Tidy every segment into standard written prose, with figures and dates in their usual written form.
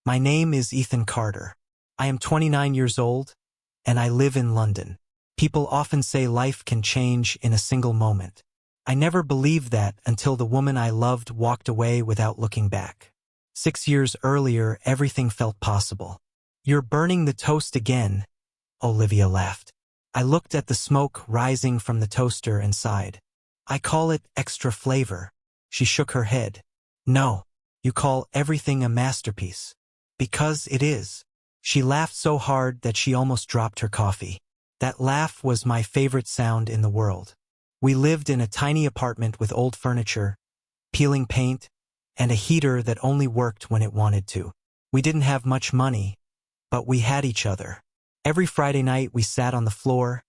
My name is Ethan Carter. I am 29 years old, and I live in London. People often say life can change in a single moment. I never believed that until the woman I loved walked away without looking back. 6 years earlier, everything felt possible. You're burning the toast again, Olivia laughed. I looked at the smoke rising from the toaster and sighed. I call it extra flavor. She shook her head. No, you call everything a masterpiece. Because it is. She laughed so hard that she almost dropped her coffee. That laugh was my favorite sound in the world. We lived in a tiny apartment with old furniture, peeling paint, and a heater that only worked when it wanted to. We didn't have much money, but we had each other. Every Friday night we sat on the floor,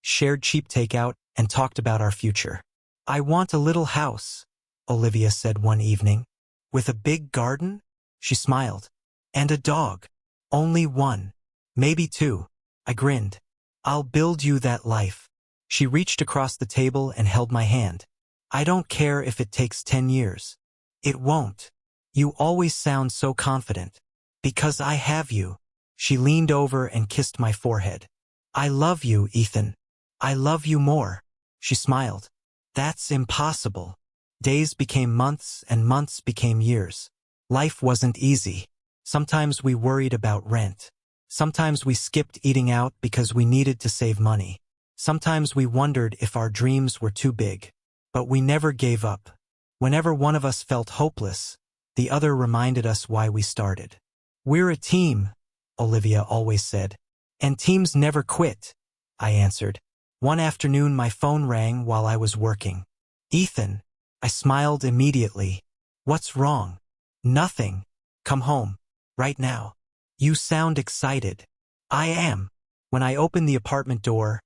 shared cheap takeout, and talked about our future. I want a little house, Olivia said one evening. With a big garden? She smiled. And a dog. Only one. Maybe two. I grinned. I'll build you that life. She reached across the table and held my hand. I don't care if it takes 10 years. It won't. You always sound so confident. Because I have you. She leaned over and kissed my forehead. I love you, Ethan. I love you more. She smiled. That's impossible. Days became months and months became years. Life wasn't easy. Sometimes we worried about rent. Sometimes we skipped eating out because we needed to save money. Sometimes we wondered if our dreams were too big. But we never gave up. Whenever one of us felt hopeless, the other reminded us why we started. We're a team, Olivia always said. And teams never quit, I answered. One afternoon my phone rang while I was working. Ethan. I smiled immediately. What's wrong? Nothing. Come home. Right now. You sound excited. I am. When I opened the apartment door,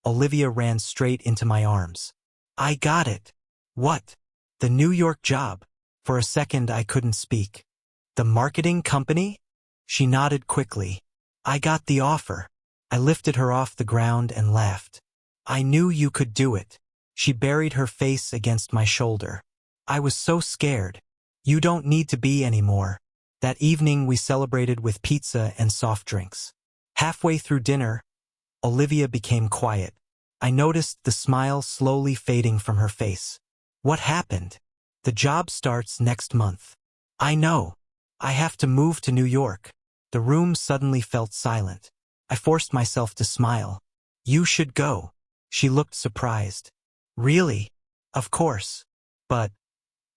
Olivia ran straight into my arms. I got it. What? The New York job. For a second I couldn't speak. The marketing company? She nodded quickly. I got the offer. I lifted her off the ground and laughed. I knew you could do it. She buried her face against my shoulder. I was so scared. You don't need to be anymore. That evening we celebrated with pizza and soft drinks. Halfway through dinner, Olivia became quiet. I noticed the smile slowly fading from her face. What happened? The job starts next month. I know. I have to move to New York. The room suddenly felt silent. I forced myself to smile. You should go. She looked surprised. Really? Of course. But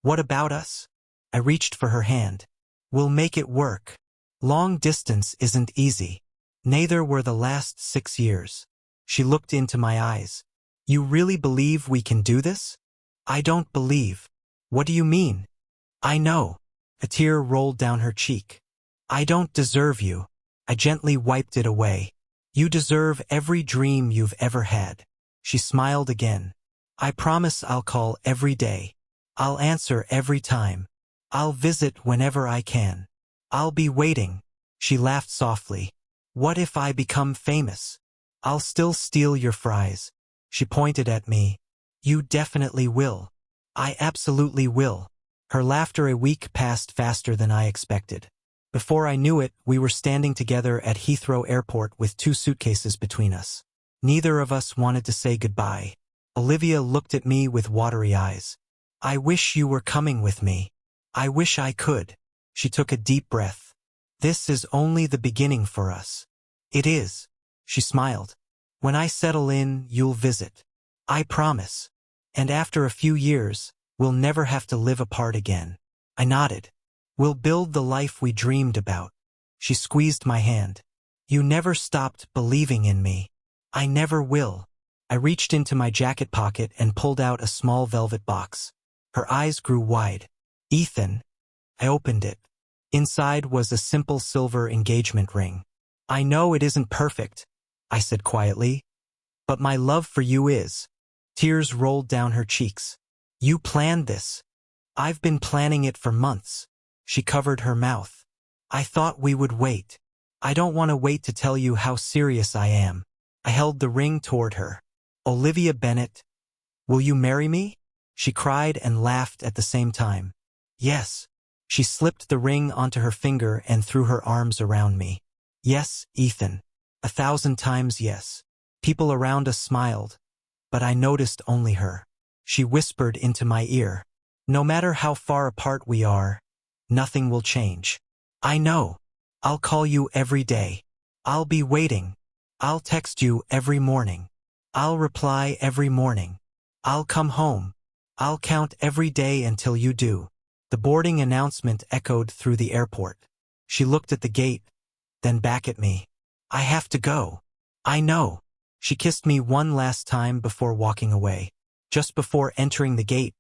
what about us? I reached for her hand. We'll make it work. Long distance isn't easy. Neither were the last 6 years. She looked into my eyes. You really believe we can do this? I don't believe. What do you mean? I know. A tear rolled down her cheek. I don't deserve you. I gently wiped it away. You deserve every dream you've ever had. She smiled again. I promise I'll call every day. I'll answer every time. I'll visit whenever I can. I'll be waiting. She laughed softly. What if I become famous? I'll still steal your fries. She pointed at me. You definitely will. I absolutely will. Her laughter. A week passed faster than I expected. Before I knew it, we were standing together at Heathrow Airport with 2 suitcases between us. Neither of us wanted to say goodbye. Olivia looked at me with watery eyes. I wish you were coming with me. I wish I could. She took a deep breath. This is only the beginning for us. It is. She smiled. When I settle in, you'll visit. I promise. And after a few years, we'll never have to live apart again. I nodded. We'll build the life we dreamed about. She squeezed my hand. You never stopped believing in me. I never will. I reached into my jacket pocket and pulled out a small velvet box. Her eyes grew wide. Ethan. I opened it. Inside was a simple silver engagement ring. I know it isn't perfect, I said quietly, but my love for you is. Tears rolled down her cheeks. You planned this. I've been planning it for months. She covered her mouth. I thought we would wait. I don't want to wait to tell you how serious I am. I held the ring toward her. Olivia Bennett, will you marry me? She cried and laughed at the same time. Yes. She slipped the ring onto her finger and threw her arms around me. Yes, Ethan. 1,000 times yes. People around us smiled, but I noticed only her. She whispered into my ear, "No matter how far apart we are, nothing will change. I know. I'll call you every day. I'll be waiting. I'll text you every morning. I'll reply every morning. I'll come home. I'll count every day until you do." The boarding announcement echoed through the airport. She looked at the gate, then back at me. "I have to go." "I know." She kissed me one last time before walking away. Just before entering the gate,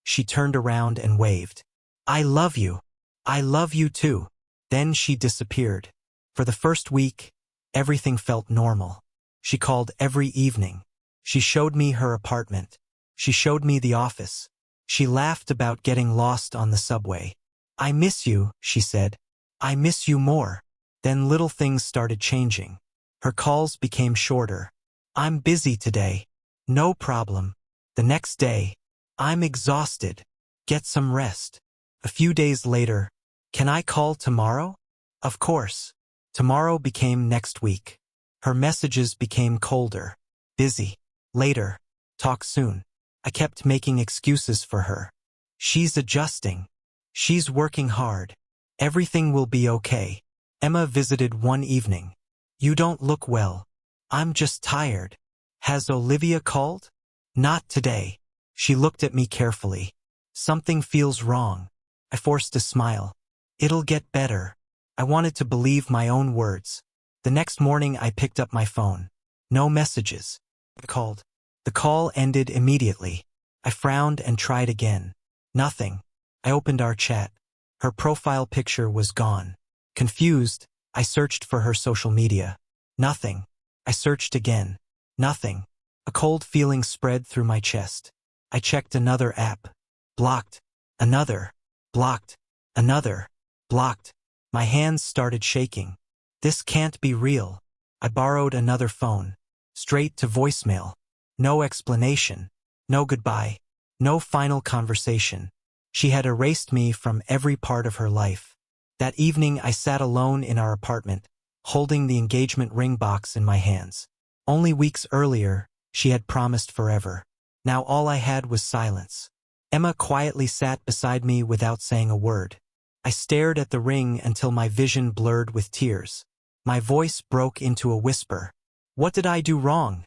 she turned around and waved. "I love you. I love you too." Then she disappeared. For the first week, everything felt normal. She called every evening. She showed me her apartment. She showed me the office. She laughed about getting lost on the subway. "I miss you," she said. "I miss you more." Then little things started changing. Her calls became shorter. "I'm busy today." "No problem." The next day, "I'm exhausted. Get some rest." A few days later, "Can I call tomorrow?" "Of course." Tomorrow became next week. Her messages became colder. "Busy." "Later." "Talk soon." I kept making excuses for her. "She's adjusting. She's working hard. Everything will be okay." Emma visited one evening. "You don't look well." "I'm just tired." "Has Olivia called?" "Not today." She looked at me carefully. "Something feels wrong." I forced a smile. "It'll get better." I wanted to believe my own words. The next morning I picked up my phone. No messages. I called. The call ended immediately. I frowned and tried again. Nothing. I opened our chat. Her profile picture was gone. Confused, I searched for her social media. Nothing. I searched again. Nothing. A cold feeling spread through my chest. I checked another app. Blocked. Another. Blocked. Another. Blocked. My hands started shaking. This can't be real. I borrowed another phone. Straight to voicemail. No explanation. No goodbye. No final conversation. She had erased me from every part of her life. That evening I sat alone in our apartment, holding the engagement ring box in my hands. Only weeks earlier, she had promised forever. Now all I had was silence. Emma quietly sat beside me without saying a word. I stared at the ring until my vision blurred with tears. My voice broke into a whisper. "What did I do wrong?"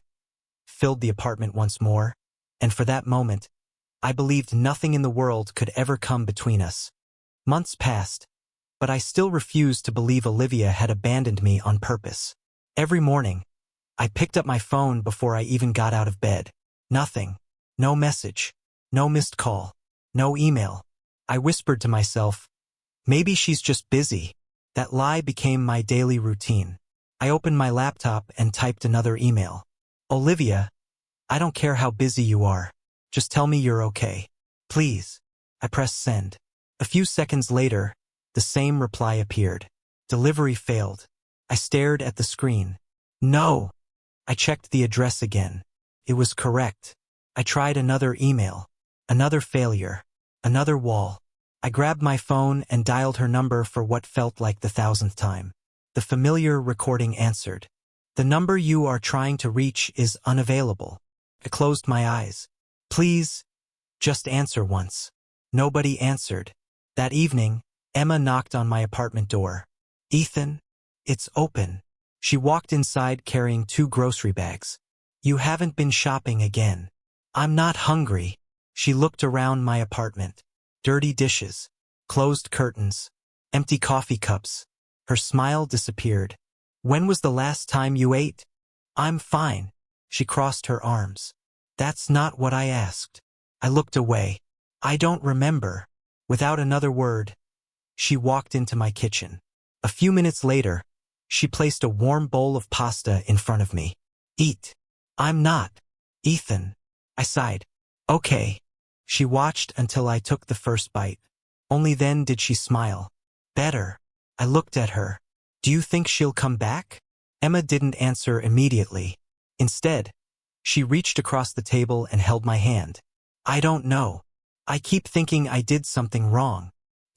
Filled the apartment once more, and for that moment, I believed nothing in the world could ever come between us. Months passed, but I still refused to believe Olivia had abandoned me on purpose. Every morning, I picked up my phone before I even got out of bed. Nothing. No message. No missed call. No email. I whispered to myself, maybe she's just busy. That lie became my daily routine. I opened my laptop and typed another email. "Olivia, I don't care how busy you are. Just tell me you're okay. Please." I pressed send. A few seconds later, the same reply appeared. Delivery failed. I stared at the screen. No. I checked the address again. It was correct. I tried another email. Another failure. Another wall. I grabbed my phone and dialed her number for what felt like the 1,000th time. The familiar recording answered. "The number you are trying to reach is unavailable." I closed my eyes. "Please, just answer once." Nobody answered. That evening, Emma knocked on my apartment door. "Ethan, it's open." She walked inside carrying 2 grocery bags. "You haven't been shopping again." "I'm not hungry." She looked around my apartment. Dirty dishes, closed curtains, empty coffee cups. Her smile disappeared. "When was the last time you ate?" "I'm fine." She crossed her arms. "That's not what I asked." I looked away. "I don't remember." Without another word, she walked into my kitchen. A few minutes later, she placed a warm bowl of pasta in front of me. "Eat." "I'm not." "Ethan." I sighed. "Okay." She watched until I took the first bite. Only then did she smile. "Better." I looked at her. "Do you think she'll come back?" Emma didn't answer immediately. Instead, she reached across the table and held my hand. "I don't know. I keep thinking I did something wrong."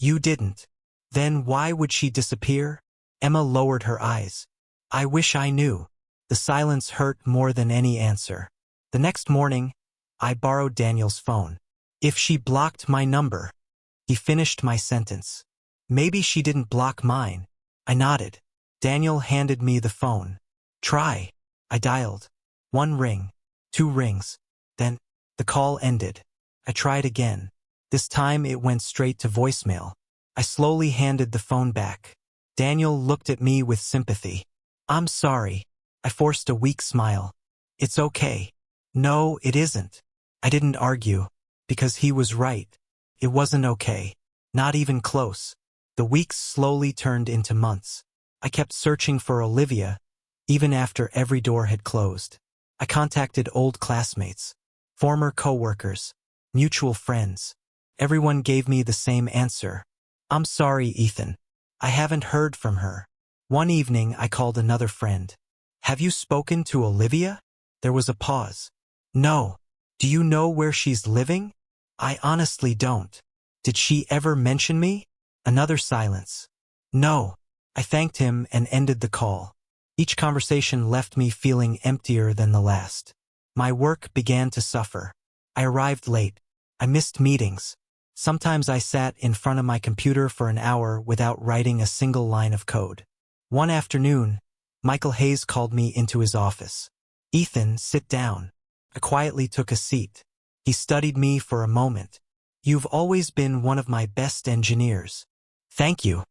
You didn't. Then why would she disappear? Emma lowered her eyes. I wish I knew. The silence hurt more than any answer. The next morning, I borrowed Daniel's phone. If she blocked my number, he finished my sentence. Maybe she didn't block mine. I nodded. Daniel handed me the phone. Try. I dialed. 1 ring. 2 rings. Then, the call ended. I tried again. This time it went straight to voicemail. I slowly handed the phone back. Daniel looked at me with sympathy. I'm sorry. I forced a weak smile. It's okay. No, it isn't. I didn't argue. Because he was right. It wasn't okay. Not even close. The weeks slowly turned into months. I kept searching for Olivia, even after every door had closed. I contacted old classmates, former coworkers, mutual friends. Everyone gave me the same answer. I'm sorry, Ethan. I haven't heard from her. One evening, I called another friend. Have you spoken to Olivia? There was a pause. No. Do you know where she's living? I honestly don't. Did she ever mention me? Another silence. No. I thanked him and ended the call. Each conversation left me feeling emptier than the last. My work began to suffer. I arrived late. I missed meetings. Sometimes I sat in front of my computer for an hour without writing a single line of code. One afternoon, Michael Hayes called me into his office. Ethan, sit down. I quietly took a seat. He studied me for a moment. You've always been one of my best engineers. Thank you.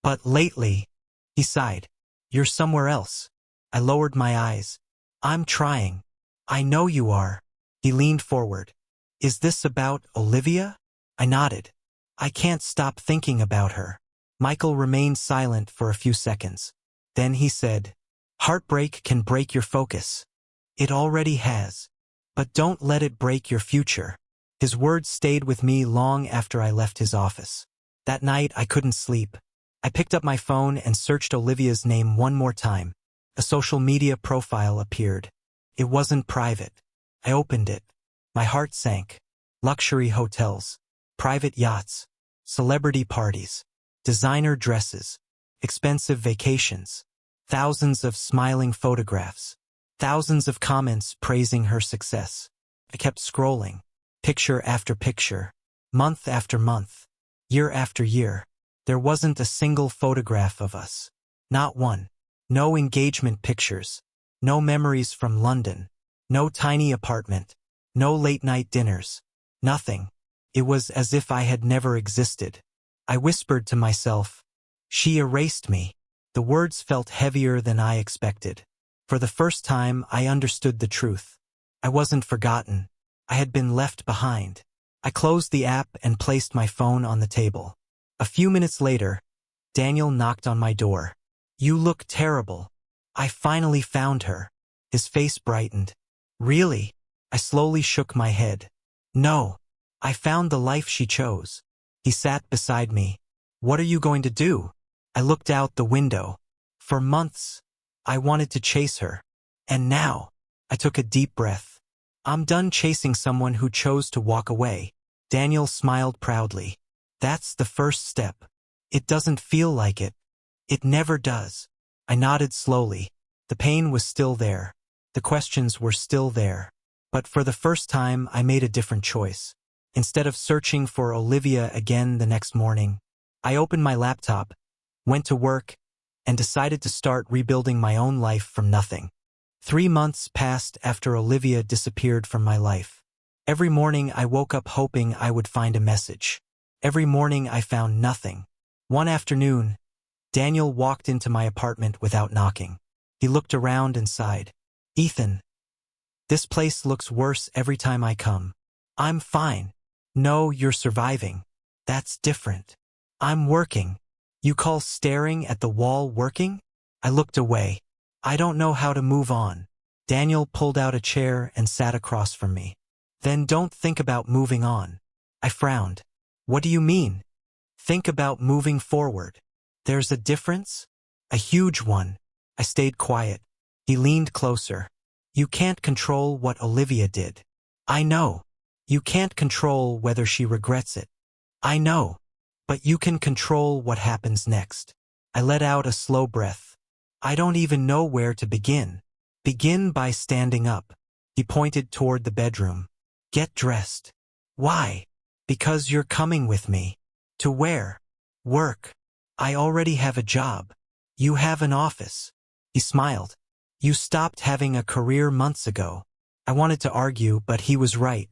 But lately, he sighed. You're somewhere else. I lowered my eyes. I'm trying. I know you are. He leaned forward. Is this about Olivia? I nodded. I can't stop thinking about her. Michael remained silent for a few seconds. Then he said, Heartbreak can break your focus. It already has. But don't let it break your future. His words stayed with me long after I left his office. That night, I couldn't sleep. I picked up my phone and searched Olivia's name one more time. A social media profile appeared. It wasn't private. I opened it. My heart sank. Luxury hotels, private yachts, celebrity parties, designer dresses, expensive vacations, thousands of smiling photographs, thousands of comments praising her success. I kept scrolling, picture after picture, month after month, year after year. There wasn't a single photograph of us. Not one. No engagement pictures. No memories from London. No tiny apartment. No late-night dinners. Nothing. It was as if I had never existed. I whispered to myself, she erased me. The words felt heavier than I expected. For the first time, I understood the truth. I wasn't forgotten. I had been left behind. I closed the app and placed my phone on the table. A few minutes later, Daniel knocked on my door. You look terrible. I finally found her. His face brightened. Really? I slowly shook my head. No. I found the life she chose. He sat beside me. What are you going to do? I looked out the window. For months, I wanted to chase her. And now, I took a deep breath. I'm done chasing someone who chose to walk away. Daniel smiled proudly. That's the first step. It doesn't feel like it. It never does. I nodded slowly. The pain was still there. The questions were still there. But for the first time, I made a different choice. Instead of searching for Olivia again the next morning, I opened my laptop, went to work, and decided to start rebuilding my own life from nothing. 3 months passed after Olivia disappeared from my life. Every morning I woke up hoping I would find a message. Every morning I found nothing. One afternoon, Daniel walked into my apartment without knocking. He looked around and sighed. Ethan, this place looks worse every time I come. I'm fine. No, you're surviving. That's different. I'm working. You call staring at the wall working? I looked away. I don't know how to move on. Daniel pulled out a chair and sat across from me. Then don't think about moving on. I frowned. What do you mean? Think about moving forward. There's a difference? A huge one. I stayed quiet. He leaned closer. You can't control what Olivia did. I know. You can't control whether she regrets it. I know. but you can control what happens next. I let out a slow breath. I don't even know where to begin. Begin by standing up. He pointed toward the bedroom. Get dressed. Why? Because you're coming with me. To where? Work. I already have a job. You have an office. He smiled. You stopped having a career months ago. I wanted to argue, but he was right.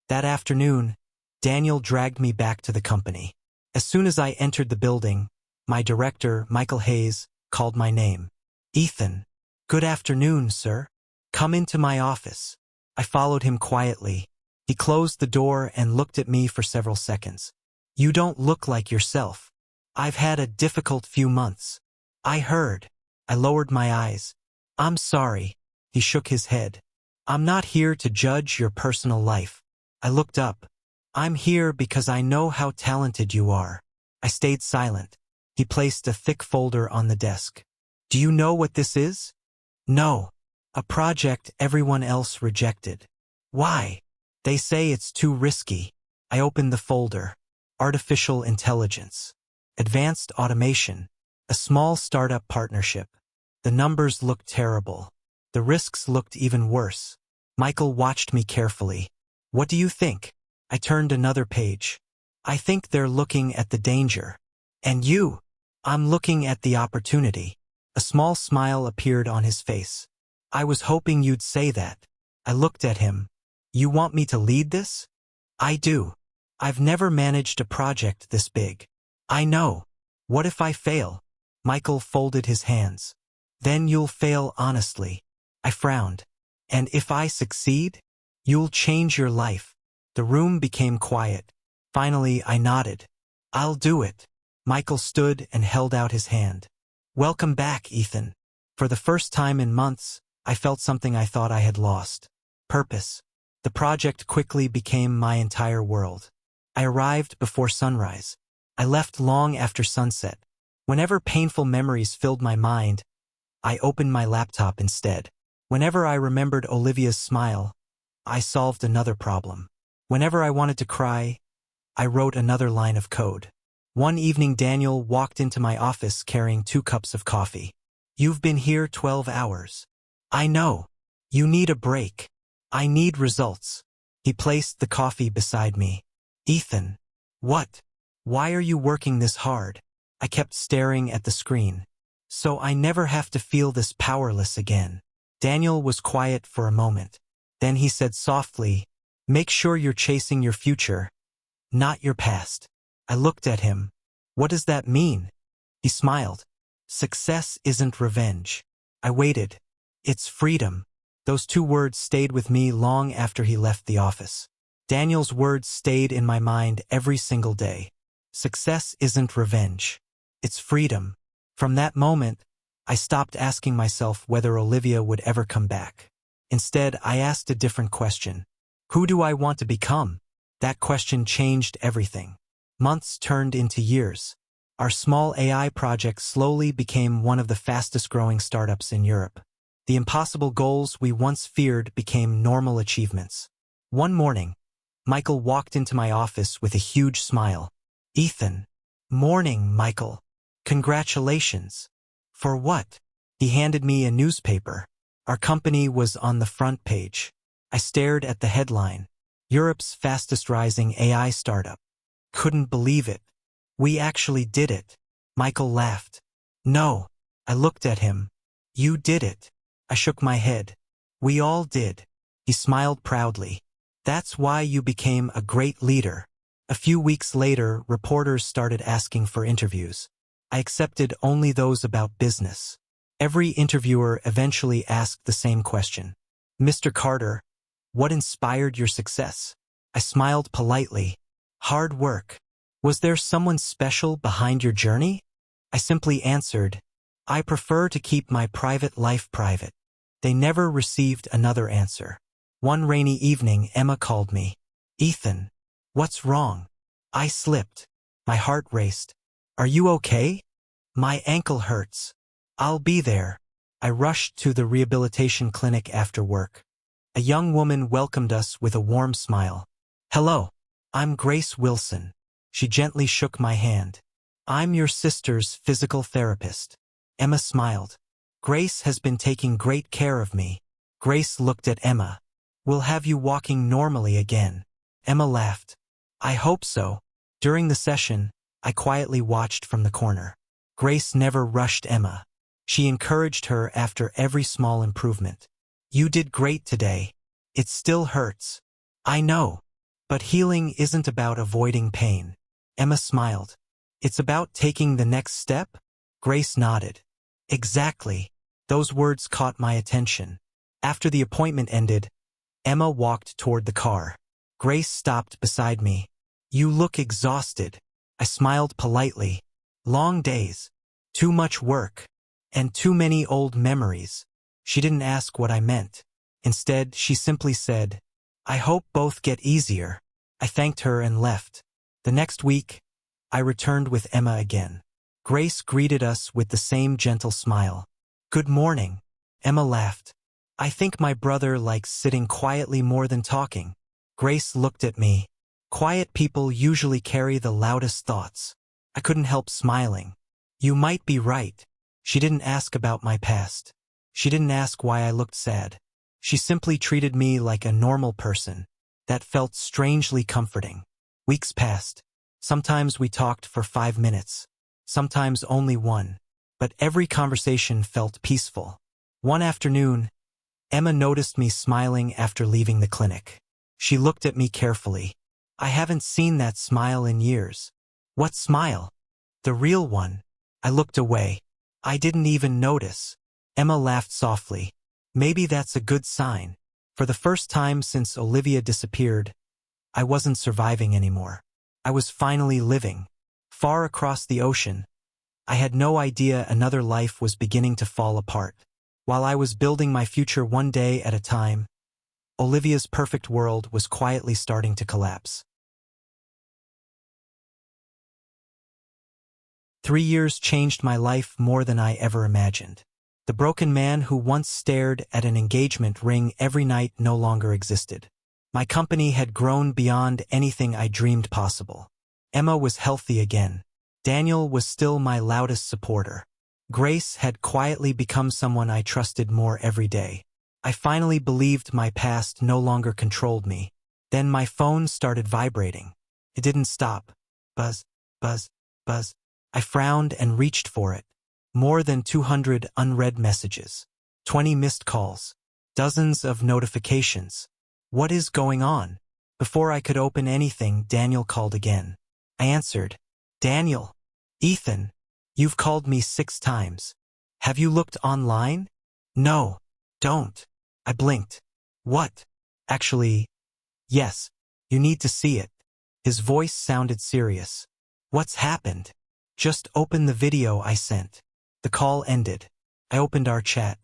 That afternoon, Daniel dragged me back to the company. As soon as I entered the building, my director, Michael Hayes, called my name. Ethan. Good afternoon, sir. Come into my office. I followed him quietly. He closed the door and looked at me for several seconds. You don't look like yourself. I've had a difficult few months. I heard. I lowered my eyes. I'm sorry. He shook his head. I'm not here to judge your personal life. I looked up. I'm here because I know how talented you are. I stayed silent. He placed a thick folder on the desk. Do you know what this is? No. A project everyone else rejected. Why? They say it's too risky. I opened the folder. Artificial intelligence. Advanced automation. A small startup partnership. The numbers looked terrible. The risks looked even worse. Michael watched me carefully. What do you think? I turned another page. I think they're looking at the danger. And you? I'm looking at the opportunity. A small smile appeared on his face. I was hoping you'd say that. I looked at him. You want me to lead this? I do. I've never managed a project this big. I know. What if I fail? Michael folded his hands. Then you'll fail honestly. I frowned. And if I succeed? You'll change your life. The room became quiet. Finally, I nodded. I'll do it. Michael stood and held out his hand. Welcome back, Ethan. For the first time in months, I felt something I thought I had lost. Purpose. The project quickly became my entire world. I arrived before sunrise. I left long after sunset. Whenever painful memories filled my mind, I opened my laptop instead. Whenever I remembered Olivia's smile, I solved another problem. Whenever I wanted to cry, I wrote another line of code. One evening, Daniel walked into my office carrying 2 cups of coffee. You've been here 12 hours. I know. You need a break. I need results. He placed the coffee beside me. Ethan. What? Why are you working this hard? I kept staring at the screen. So I never have to feel this powerless again. Daniel was quiet for a moment. Then he said softly, make sure you're chasing your future, not your past. I looked at him. What does that mean? He smiled. Success isn't revenge. I waited. It's freedom. Those 2 words stayed with me long after he left the office. Daniel's words stayed in my mind every single day. Success isn't revenge. It's freedom. From that moment, I stopped asking myself whether Olivia would ever come back. Instead, I asked a different question. Who do I want to become? That question changed everything. Months turned into years. Our small AI project slowly became one of the fastest-growing startups in Europe. The impossible goals we once feared became normal achievements. One morning, Michael walked into my office with a huge smile. Ethan. Morning, Michael. Congratulations. For what? He handed me a newspaper. Our company was on the front page. I stared at the headline. Europe's fastest rising AI startup. Couldn't believe it. We actually did it. Michael laughed. No. I looked at him. You did it. I shook my head. We all did. He smiled proudly. That's why you became a great leader. A few weeks later, reporters started asking for interviews. I accepted only those about business. Every interviewer eventually asked the same question. Mr. Carter, what inspired your success? I smiled politely. Hard work. Was there someone special behind your journey? I simply answered, I prefer to keep my private life private. They never received another answer. One rainy evening, Emma called me. Ethan, what's wrong? I slipped. My heart raced. Are you okay? My ankle hurts. I'll be there. I rushed to the rehabilitation clinic after work. A young woman welcomed us with a warm smile. Hello. I'm Grace Wilson. She gently shook my hand. I'm your sister's physical therapist. Emma smiled. Grace has been taking great care of me. Grace looked at Emma. We'll have you walking normally again. Emma laughed. I hope so. During the session, I quietly watched from the corner. Grace never rushed Emma. She encouraged her after every small improvement. You did great today. It still hurts. I know. But healing isn't about avoiding pain. Emma smiled. It's about taking the next step? Grace nodded. Exactly. Those words caught my attention. After the appointment ended, Emma walked toward the car. Grace stopped beside me. You look exhausted. I smiled politely. Long days. Too much work. And too many old memories. She didn't ask what I meant. Instead, she simply said, I hope both get easier. I thanked her and left. The next week, I returned with Emma again. Grace greeted us with the same gentle smile. Good morning. Emma laughed. I think my brother likes sitting quietly more than talking. Grace looked at me. Quiet people usually carry the loudest thoughts. I couldn't help smiling. You might be right. She didn't ask about my past. She didn't ask why I looked sad. She simply treated me like a normal person. That felt strangely comforting. Weeks passed. Sometimes we talked for 5 minutes. Sometimes only one. But every conversation felt peaceful. One afternoon, Emma noticed me smiling after leaving the clinic. She looked at me carefully. I haven't seen that smile in years. What smile? The real one. I looked away. I didn't even notice. Emma laughed softly. Maybe that's a good sign. For the first time since Olivia disappeared, I wasn't surviving anymore. I was finally living. Far across the ocean, I had no idea another life was beginning to fall apart. While I was building my future one day at a time, Olivia's perfect world was quietly starting to collapse. 3 years changed my life more than I ever imagined. The broken man who once stared at an engagement ring every night no longer existed. My company had grown beyond anything I dreamed possible. Emma was healthy again. Daniel was still my loudest supporter. Grace had quietly become someone I trusted more every day. I finally believed my past no longer controlled me. Then my phone started vibrating. It didn't stop. Buzz, buzz, buzz. I frowned and reached for it. More than 200 unread messages. 20 missed calls. Dozens of notifications. What is going on? Before I could open anything, Daniel called again. I answered. Daniel. Ethan. You've called me 6 times. Have you looked online? No. Don't. I blinked. What? Actually, yes. You need to see it. His voice sounded serious. What's happened? Just open the video I sent. The call ended. I opened our chat.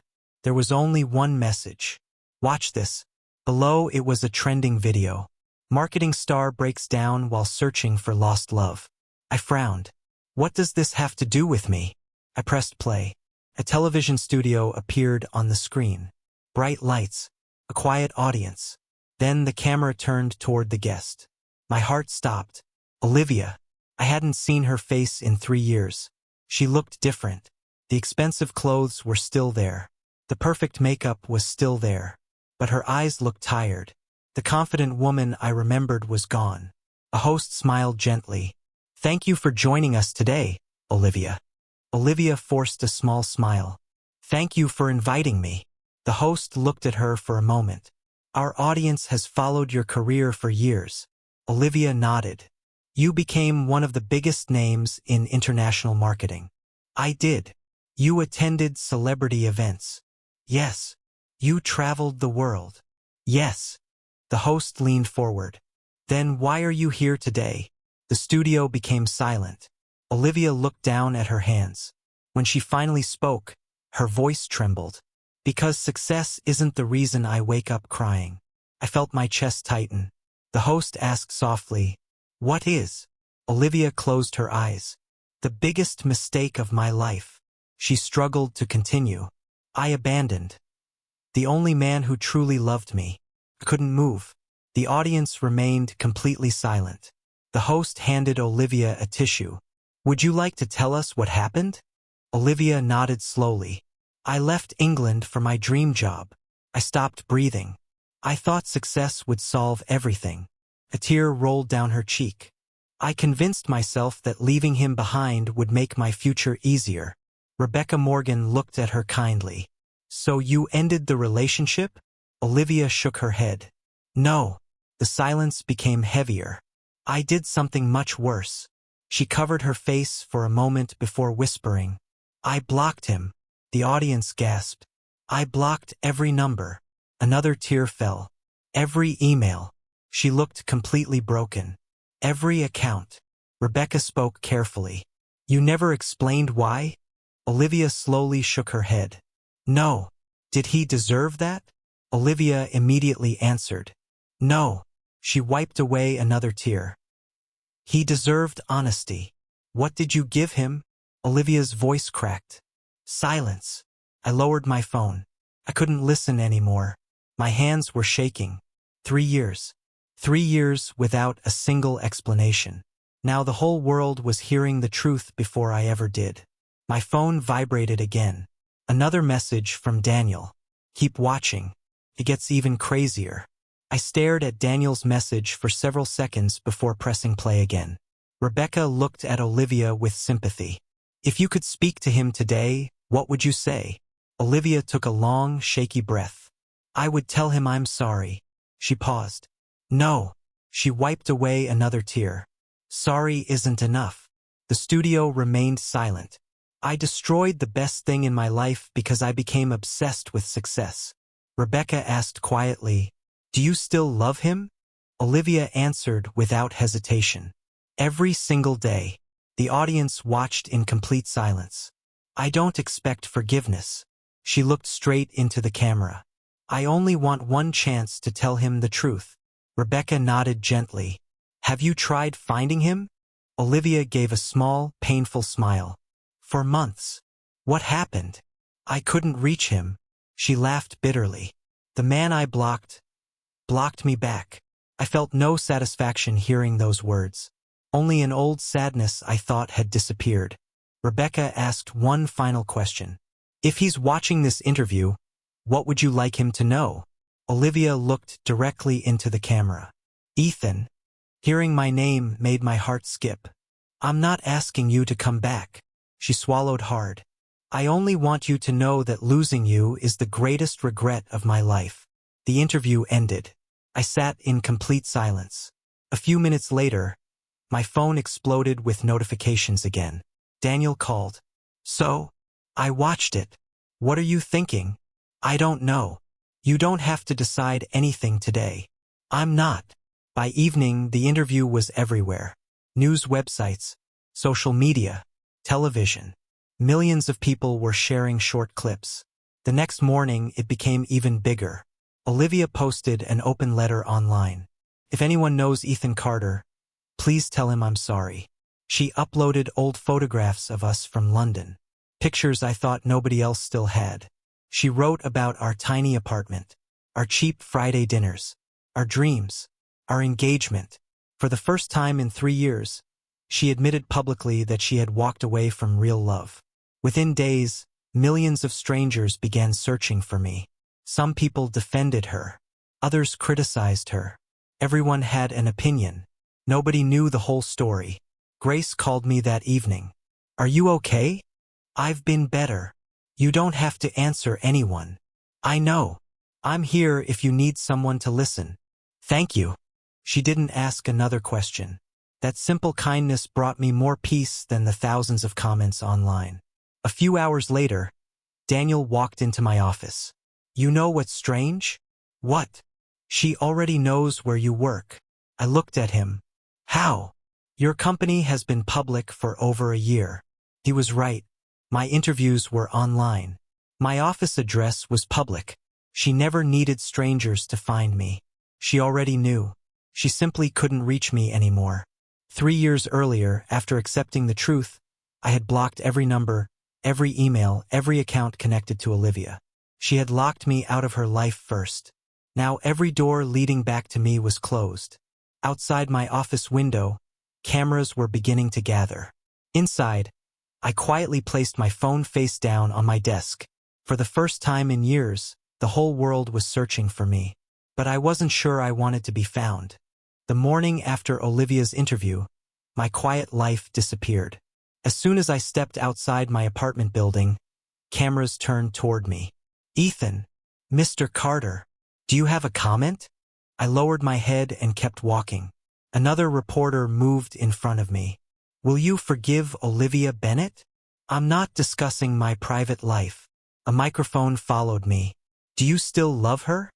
There was only one message. Watch this. Below it was a trending video. Marketing star breaks down while searching for lost love. I frowned. What does this have to do with me? I pressed play. A television studio appeared on the screen. Bright lights. A quiet audience. Then the camera turned toward the guest. My heart stopped. Olivia. I hadn't seen her face in 3 years. She looked different. The expensive clothes were still there. The perfect makeup was still there. But her eyes looked tired. The confident woman I remembered was gone. A host smiled gently. Thank you for joining us today, Olivia. Olivia forced a small smile. Thank you for inviting me. The host looked at her for a moment. Our audience has followed your career for years. Olivia nodded. You became one of the biggest names in international marketing. I did. You attended celebrity events. Yes. You traveled the world. Yes. The host leaned forward. Then why are you here today? The studio became silent. Olivia looked down at her hands. When she finally spoke, her voice trembled. Because success isn't the reason I wake up crying. I felt my chest tighten. The host asked softly, What is? Olivia closed her eyes. The biggest mistake of my life. She struggled to continue. I abandoned. The only man who truly loved me. I couldn't move. The audience remained completely silent. The host handed Olivia a tissue. "Would you like to tell us what happened?" Olivia nodded slowly. "I left England for my dream job. I stopped breathing. I thought success would solve everything." A tear rolled down her cheek. "I convinced myself that leaving him behind would make my future easier." Rebecca Morgan looked at her kindly. "So you ended the relationship?" Olivia shook her head. "No." The silence became heavier. "I did something much worse." She covered her face for a moment before whispering, "I blocked him." The audience gasped. "I blocked every number." Another tear fell. "Every email." She looked completely broken. "Every account." Rebecca spoke carefully. "You never explained why?" Olivia slowly shook her head. "No." "Did he deserve that?" Olivia immediately answered. "No." She wiped away another tear. "He deserved honesty." "What did you give him?" Olivia's voice cracked. Silence. I lowered my phone. I couldn't listen anymore. My hands were shaking. 3 years. 3 years without a single explanation. Now the whole world was hearing the truth before I ever did. My phone vibrated again. Another message from Daniel. "Keep watching. It gets even crazier." I stared at Daniel's message for several seconds before pressing play again. Rebecca looked at Olivia with sympathy. "If you could speak to him today, what would you say?" Olivia took a long, shaky breath. "I would tell him I'm sorry." She paused. "No." She wiped away another tear. "Sorry isn't enough." The studio remained silent. I destroyed the best thing in my life because I became obsessed with success. Rebecca asked quietly, "Do you still love him?" Olivia answered without hesitation. "Every single day." The audience watched in complete silence. "I don't expect forgiveness." She looked straight into the camera. "I only want one chance to tell him the truth." Rebecca nodded gently. "Have you tried finding him?" Olivia gave a small, painful smile. "For months." "What happened?" "I couldn't reach him." She laughed bitterly. "The man I blocked me back." I felt no satisfaction hearing those words. Only an old sadness I thought had disappeared. Rebecca asked one final question. "If he's watching this interview, what would you like him to know?" Olivia looked directly into the camera. "Ethan." Hearing my name made my heart skip. "I'm not asking you to come back." She swallowed hard. "I only want you to know that losing you is the greatest regret of my life." The interview ended. I sat in complete silence. A few minutes later, my phone exploded with notifications again. Daniel called. "So?" "I watched it." "What are you thinking?" "I don't know." "You don't have to decide anything today." "I'm not." By evening, the interview was everywhere. News websites, social media, television. Millions of people were sharing short clips. The next morning, it became even bigger. Olivia posted an open letter online. "If anyone knows Ethan Carter, please tell him I'm sorry." She uploaded old photographs of us from London, pictures I thought nobody else still had. She wrote about our tiny apartment, our cheap Friday dinners, our dreams, our engagement. For the first time in 3 years, she admitted publicly that she had walked away from real love. Within days, millions of strangers began searching for me. Some people defended her. Others criticized her. Everyone had an opinion. Nobody knew the whole story. Grace called me that evening. "Are you okay?" "I've been better." "You don't have to answer anyone." "I know. I'm here if you need someone to listen." "Thank you." She didn't ask another question. That simple kindness brought me more peace than the thousands of comments online. A few hours later, Daniel walked into my office. "You know what's strange?" "What?" "She already knows where you work." I looked at him. "How?" "Your company has been public for over a year." He was right. My interviews were online. My office address was public. She never needed strangers to find me. She already knew. She simply couldn't reach me anymore. 3 years earlier, after accepting the truth, I had blocked every number, every email, every account connected to Olivia. She had locked me out of her life first. Now every door leading back to me was closed. Outside my office window, Cameras were beginning to gather. Inside, I quietly placed my phone face down on my desk. For the first time in years, the whole world was searching for me. But I wasn't sure I wanted to be found. The morning after Olivia's interview, my quiet life disappeared. As soon as I stepped outside my apartment building, cameras turned toward me. Ethan, Mr. Carter, do you have a comment? I lowered my head and kept walking. Another reporter moved in front of me. Will you forgive Olivia Bennett? I'm not discussing my private life. A microphone followed me. Do you still love her?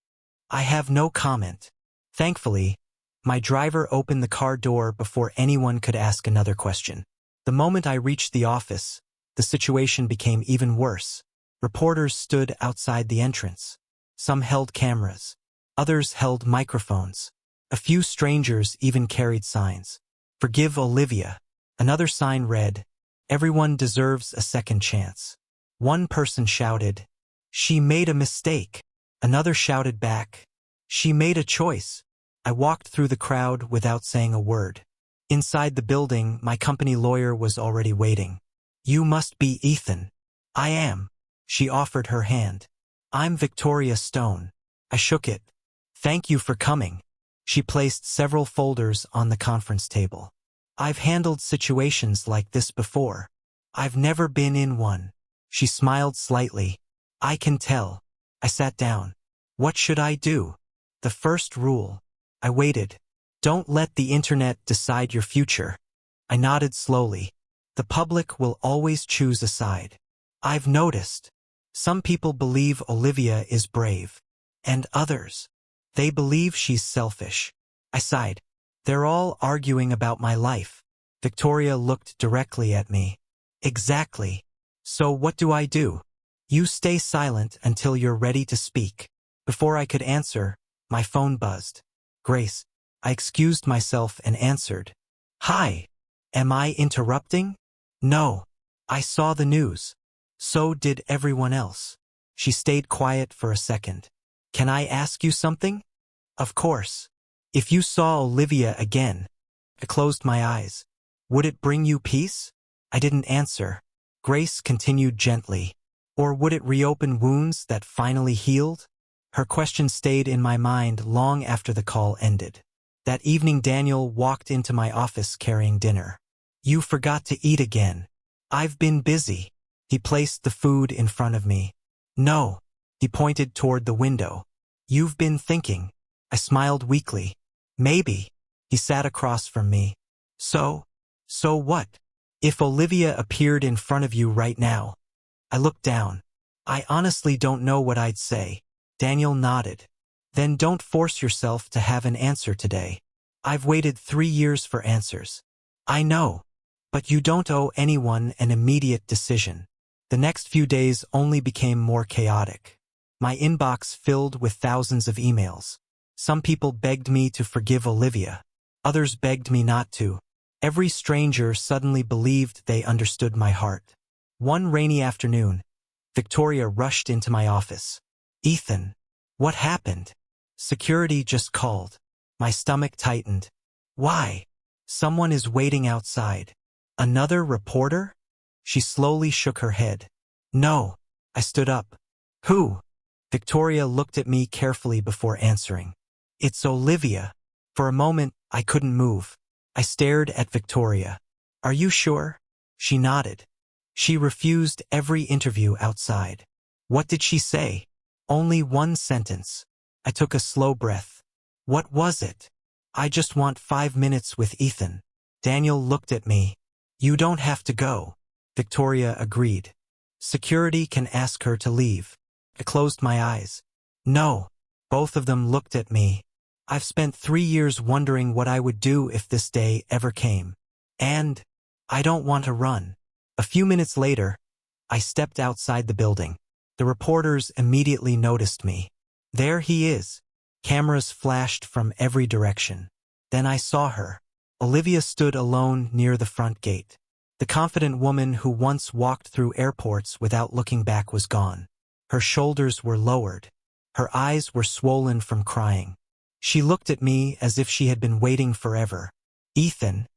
I have no comment. Thankfully, my driver opened the car door before anyone could ask another question. The moment I reached the office, the situation became even worse. Reporters stood outside the entrance. Some held cameras. Others held microphones. A few strangers even carried signs. Forgive Olivia. Another sign read, everyone deserves a second chance. One person shouted, she made a mistake. Another shouted back, she made a choice. I walked through the crowd without saying a word. Inside the building, my company lawyer was already waiting. You must be Ethan. I am. She offered her hand. I'm Victoria Stone. I shook it. Thank you for coming. She placed several folders on the conference table. I've handled situations like this before. I've never been in one. She smiled slightly. I can tell. I sat down. What should I do? The first rule. I waited. Don't let the internet decide your future. I nodded slowly. The public will always choose a side. I've noticed. Some people believe Olivia is brave. And others. They believe she's selfish. I sighed. They're all arguing about my life. Victoria looked directly at me. Exactly. So what do I do? You stay silent until you're ready to speak. Before I could answer, my phone buzzed. Grace. I excused myself and answered. Hi. Am I interrupting? No. I saw the news. So did everyone else. She stayed quiet for a second. Can I ask you something? Of course. If you saw Olivia again, I closed my eyes. Would it bring you peace? I didn't answer. Grace continued gently. Or would it reopen wounds that finally healed? Her question stayed in my mind long after the call ended. That evening Daniel walked into my office carrying dinner. You forgot to eat again. I've been busy. He placed the food in front of me. No. He pointed toward the window. You've been thinking. I smiled weakly. Maybe. He sat across from me. So what? If Olivia appeared in front of you right now. I looked down. I honestly don't know what I'd say. Daniel nodded. Then don't force yourself to have an answer today. I've waited 3 years for answers. I know. But you don't owe anyone an immediate decision. The next few days only became more chaotic. My inbox filled with thousands of emails. Some people begged me to forgive Olivia. Others begged me not to. Every stranger suddenly believed they understood my heart. One rainy afternoon, Victoria rushed into my office. Ethan, what happened? Security just called. My stomach tightened. Why? Someone is waiting outside. Another reporter? She slowly shook her head. No. I stood up. Who? Victoria looked at me carefully before answering. It's Olivia. For a moment, I couldn't move. I stared at Victoria. Are you sure? She nodded. She refused every interview outside. What did she say? Only one sentence. I took a slow breath. What was it? I just want 5 minutes with Ethan. Daniel looked at me. You don't have to go. Victoria agreed. Security can ask her to leave. I closed my eyes. No. Both of them looked at me. I've spent 3 years wondering what I would do if this day ever came. And I don't want to run. A few minutes later, I stepped outside the building. The reporters immediately noticed me. There he is. Cameras flashed from every direction. Then I saw her. Olivia stood alone near the front gate. The confident woman who once walked through airports without looking back was gone. Her shoulders were lowered. Her eyes were swollen from crying. She looked at me as if she had been waiting forever. Ethan,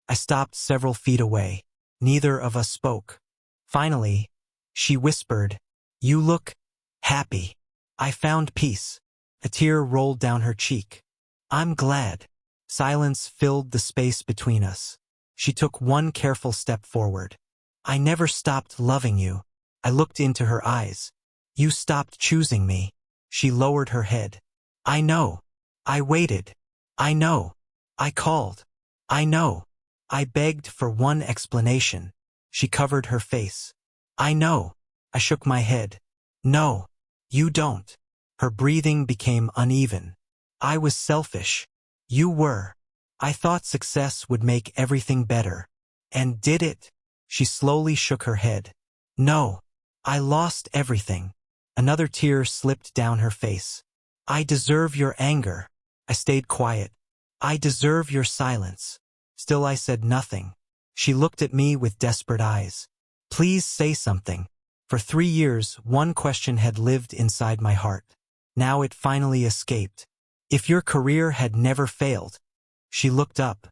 I stopped several feet away. Neither of us spoke. Finally, she whispered, "You look happy." I found peace. A tear rolled down her cheek. "I'm glad." Silence filled the space between us. She took one careful step forward. "I never stopped loving you." I looked into her eyes. "You stopped choosing me." She lowered her head. "I know. I waited. I know. I called. I know." I begged for one explanation. She covered her face. "I know." I shook my head. "No, you don't." Her breathing became uneven. "I was selfish. You were. I thought success would make everything better. And did it?" She slowly shook her head. "No. I lost everything." Another tear slipped down her face. "I deserve your anger." I stayed quiet. "I deserve your silence." Still I said nothing. She looked at me with desperate eyes. "Please say something." For 3 years, one question had lived inside my heart. Now it finally escaped. "If your career had never failed," she looked up,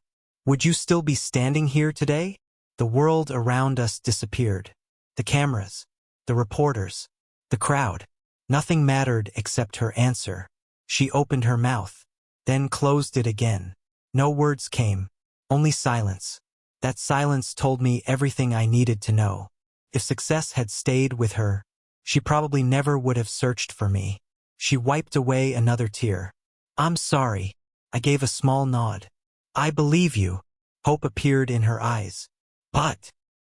"would you still be standing here today?" The world around us disappeared. The cameras, the reporters, the crowd. Nothing mattered except her answer. She opened her mouth, then closed it again. No words came, only silence. That silence told me everything I needed to know. If success had stayed with her, she probably never would have searched for me. She wiped away another tear. "I'm sorry." I gave a small nod. "I believe you." Hope appeared in her eyes. "But..."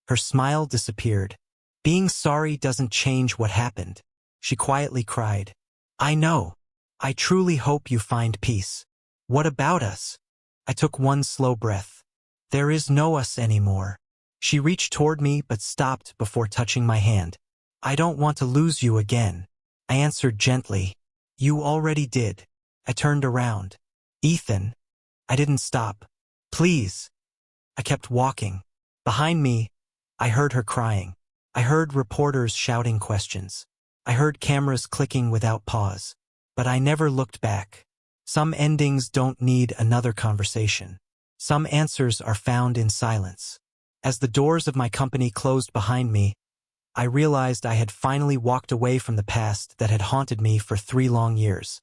Her smile disappeared. "Being sorry doesn't change what happened." She quietly cried. "I know. I truly hope you find peace." "What about us?" I took one slow breath. "There is no us anymore." She reached toward me but stopped before touching my hand. "I don't want to lose you again." I answered gently. "You already did." I turned around. "Ethan." I didn't stop. "Please." I kept walking. Behind me, I heard her crying. I heard reporters shouting questions. I heard cameras clicking without pause. But I never looked back. Some endings don't need another conversation. Some answers are found in silence. As the doors of my company closed behind me, I realized I had finally walked away from the past that had haunted me for 3 long years.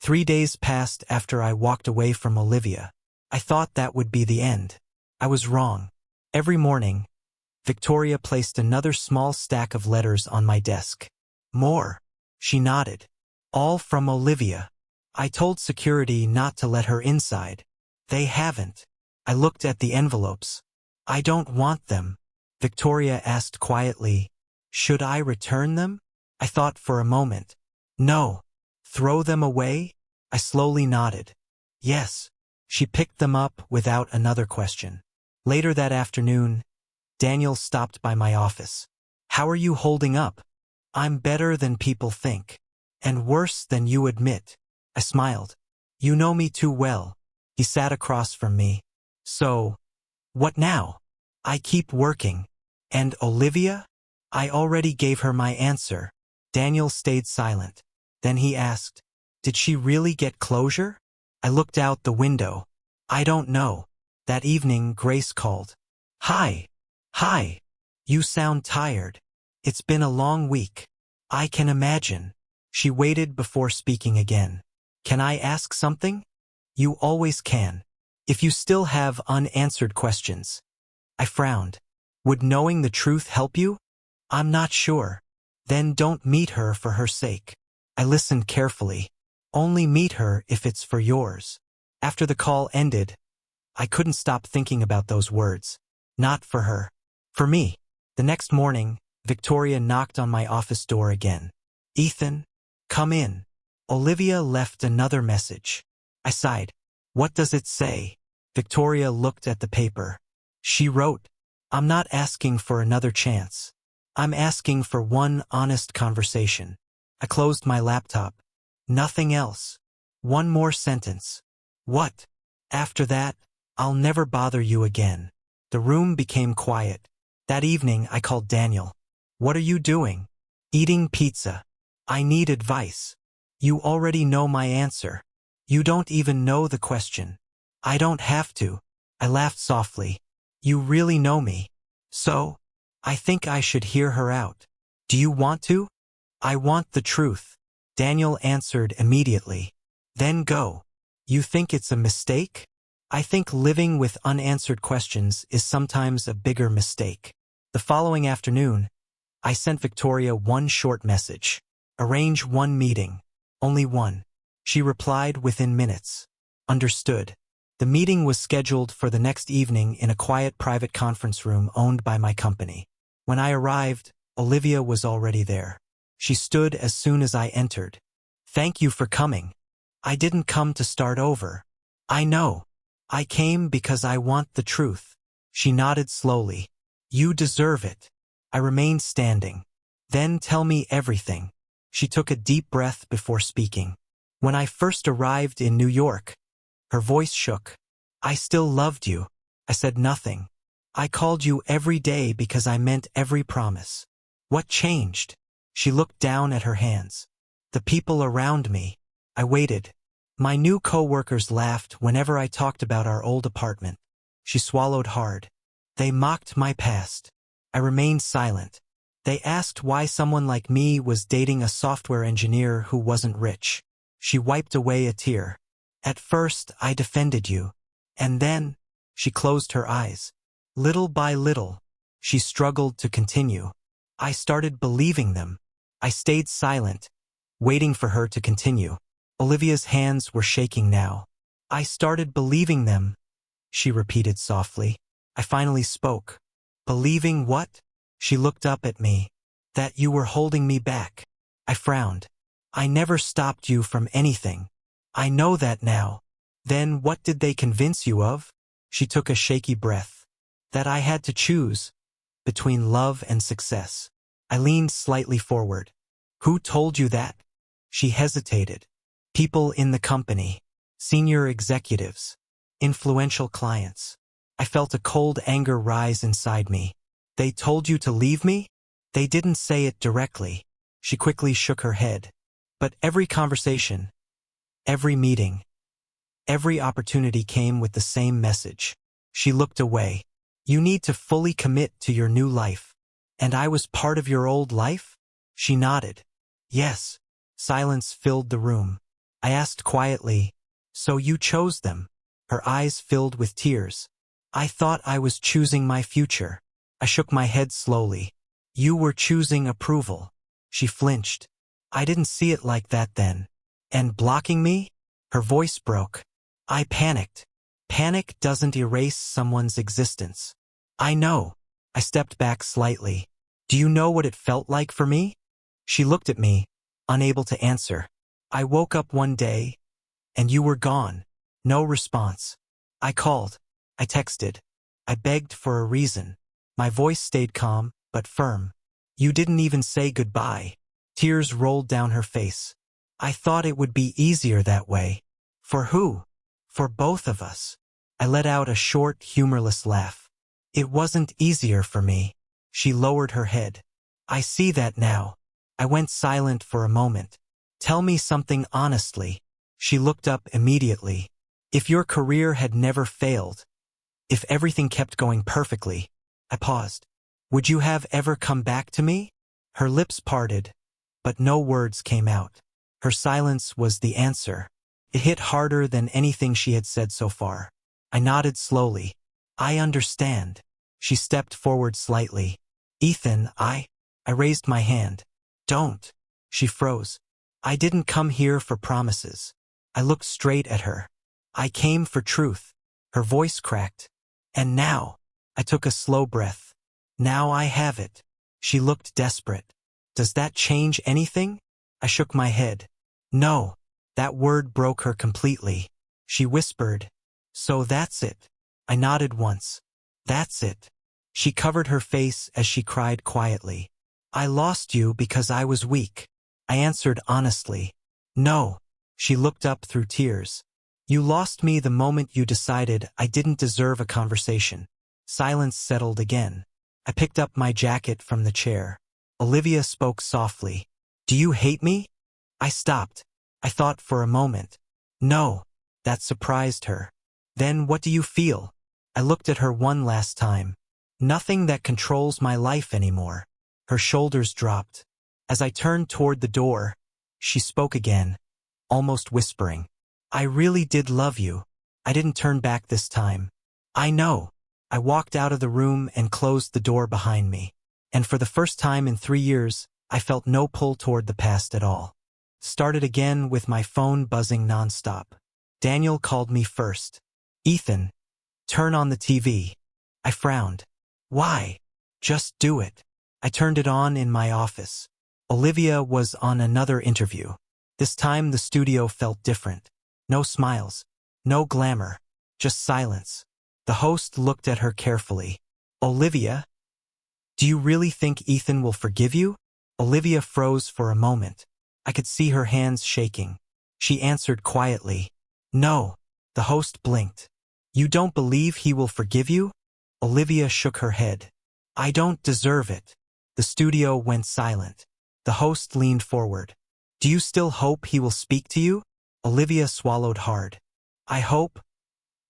3 days passed after I walked away from Olivia. I thought that would be the end. I was wrong. Every morning, Victoria placed another small stack of letters on my desk. "More." She nodded. "All from Olivia. I told security not to let her inside. They haven't." I looked at the envelopes. "I don't want them." Victoria asked quietly, "Should I return them?" I thought for a moment. "No." "Throw them away?" I slowly nodded. "Yes." She picked them up without another question. Later that afternoon, Daniel stopped by my office. "How are you holding up?" "I'm better than people think. And worse than you admit." I smiled. "You know me too well." He sat across from me. "So, what now?" "I keep working." "And Olivia?" "I already gave her my answer." Daniel stayed silent. Then he asked, "Did she really get closure?" I looked out the window. "I don't know." That evening, Grace called. "Hi. Hi. You sound tired. It's been a long week." "I can imagine." She waited before speaking again. "Can I ask something?" "You always can. If you still have unanswered questions." I frowned. "Would knowing the truth help you?" "I'm not sure." "Then don't meet her for her sake." I listened carefully. "Only meet her if it's for yours." After the call ended, I couldn't stop thinking about those words. Not for her. For me. The next morning, Victoria knocked on my office door again. "Ethan, come in." Olivia left another message. I sighed. "What does it say?" Victoria looked at the paper. She wrote, "I'm not asking for another chance. I'm asking for one honest conversation." I closed my laptop. Nothing else. One more sentence. "What?" After that, "I'll never bother you again." The room became quiet. That evening, I called Daniel. "What are you doing?" "Eating pizza." "I need advice." "You already know my answer." "You don't even know the question." "I don't have to." I laughed softly. You really know me. So, I think I should hear her out. Do you want to? I want the truth. Daniel answered immediately. Then go. You think it's a mistake? I think living with unanswered questions is sometimes a bigger mistake. The following afternoon, I sent Victoria one short message. Arrange one meeting. Only one. She replied within minutes. Understood. The meeting was scheduled for the next evening in a quiet private conference room owned by my company. When I arrived, Olivia was already there. She stood as soon as I entered. Thank you for coming. I didn't come to start over. I know. I came because I want the truth. She nodded slowly. You deserve it. I remained standing. Then tell me everything. She took a deep breath before speaking. When I first arrived in New York, her voice shook. I still loved you. I said nothing. I called you every day because I meant every promise. What changed? She looked down at her hands. The people around me. I waited. My new co-workers laughed whenever I talked about our old apartment. She swallowed hard. They mocked my past. I remained silent. They asked why someone like me was dating a software engineer who wasn't rich. She wiped away a tear. At first, I defended you. And then, she closed her eyes. Little by little, she struggled to continue. I started believing them. I stayed silent, waiting for her to continue. Olivia's hands were shaking now. I started believing them, she repeated softly. I finally spoke. Believing what? She looked up at me. That you were holding me back. I frowned. I never stopped you from anything. I know that now. Then what did they convince you of? She took a shaky breath. That I had to choose between love and success. I leaned slightly forward. Who told you that? She hesitated. People in the company. Senior executives. Influential clients. I felt a cold anger rise inside me. They told you to leave me? They didn't say it directly. She quickly shook her head. But every conversation, every meeting, every opportunity came with the same message. She looked away. You need to fully commit to your new life. And I was part of your old life? She nodded. Yes. Silence filled the room. I asked quietly, so you chose them? Her eyes filled with tears. I thought I was choosing my future. I shook my head slowly. You were choosing approval. She flinched. I didn't see it like that then. And blocking me? Her voice broke. I panicked. Panic doesn't erase someone's existence. I know. I stepped back slightly. Do you know what it felt like for me? She looked at me, unable to answer. I woke up one day, and you were gone. No response. I called. I texted. I begged for a reason. My voice stayed calm, but firm. You didn't even say goodbye. Tears rolled down her face. I thought it would be easier that way. For who? For both of us. I let out a short, humorless laugh. It wasn't easier for me. She lowered her head. I see that now. I went silent for a moment. Tell me something honestly. She looked up immediately. If your career had never failed, if everything kept going perfectly, I paused. Would you have ever come back to me? Her lips parted, but no words came out. Her silence was the answer. It hit harder than anything she had said so far. I nodded slowly. I understand. She stepped forward slightly. Ethan, I raised my hand. Don't. She froze. I didn't come here for promises. I looked straight at her. I came for truth. Her voice cracked. And now, I took a slow breath. Now I have it. She looked desperate. Does that change anything? I shook my head. No. That word broke her completely. She whispered. So that's it. I nodded once. That's it. She covered her face as she cried quietly. I lost you because I was weak. I answered honestly. No. She looked up through tears. You lost me the moment you decided I didn't deserve a conversation. Silence settled again. I picked up my jacket from the chair. Olivia spoke softly. Do you hate me? I stopped. I thought for a moment. No. That surprised her. Then what do you feel? I looked at her one last time. Nothing that controls my life anymore. Her shoulders dropped. As I turned toward the door, she spoke again, almost whispering. I really did love you. I didn't turn back this time. I know. I walked out of the room and closed the door behind me. And for the first time in 3 years, I felt no pull toward the past at all. Started again with my phone buzzing nonstop. Daniel called me first. Ethan, turn on the TV. I frowned. Why? Just do it. I turned it on in my office. Olivia was on another interview. This time the studio felt different. No smiles. No glamour. Just silence. The host looked at her carefully. Olivia, do you really think Ethan will forgive you? Olivia froze for a moment. I could see her hands shaking. She answered quietly. No. The host blinked. You don't believe he will forgive you? Olivia shook her head. I don't deserve it. The studio went silent. The host leaned forward. Do you still hope he will speak to you? Olivia swallowed hard. I hope,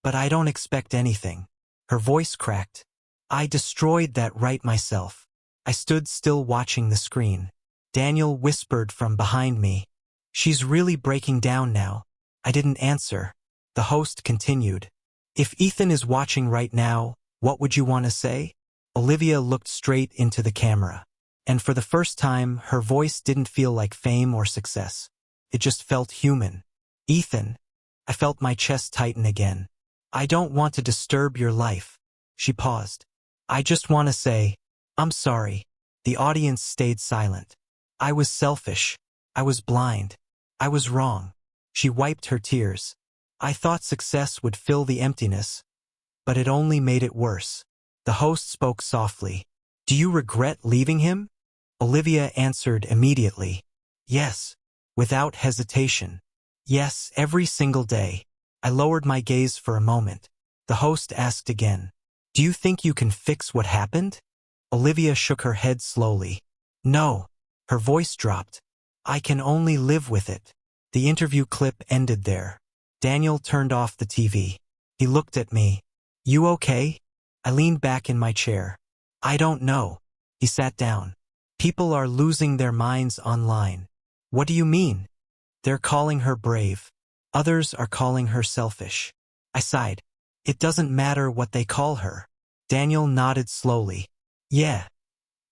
but I don't expect anything. Her voice cracked. I destroyed that right myself. I stood still watching the screen. Daniel whispered from behind me. She's really breaking down now. I didn't answer. The host continued. If Ethan is watching right now, what would you want to say? Olivia looked straight into the camera. And for the first time, her voice didn't feel like fame or success. It just felt human. Ethan. I felt my chest tighten again. I don't want to disturb your life. She paused. I just want to say, I'm sorry. The audience stayed silent. I was selfish. I was blind. I was wrong. She wiped her tears. I thought success would fill the emptiness, but it only made it worse. The host spoke softly. Do you regret leaving him? Olivia answered immediately. Yes, without hesitation. Yes, every single day. I lowered my gaze for a moment. The host asked again. Do you think you can fix what happened? Olivia shook her head slowly. No. Her voice dropped. I can only live with it. The interview clip ended there. Daniel turned off the TV. He looked at me. You okay? I leaned back in my chair. I don't know. He sat down. People are losing their minds online. What do you mean? They're calling her brave. Others are calling her selfish. I sighed. It doesn't matter what they call her. Daniel nodded slowly. Yeah.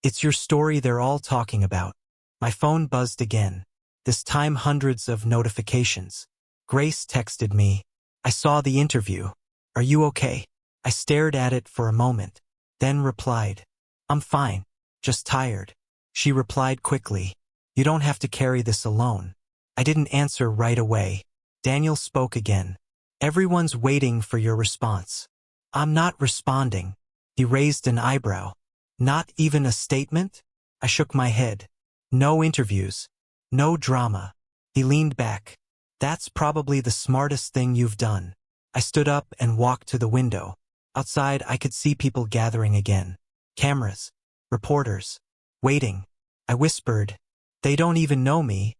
It's your story they're all talking about. My phone buzzed again. This time hundreds of notifications. Grace texted me. I saw the interview. Are you okay? I stared at it for a moment, then replied. I'm fine. Just tired. She replied quickly. You don't have to carry this alone. I didn't answer right away. Daniel spoke again. Everyone's waiting for your response. I'm not responding. He raised an eyebrow. Not even a statement? I shook my head. No interviews. No drama. He leaned back. That's probably the smartest thing you've done. I stood up and walked to the window. Outside, I could see people gathering again. Cameras. Reporters. Waiting. I whispered. They don't even know me,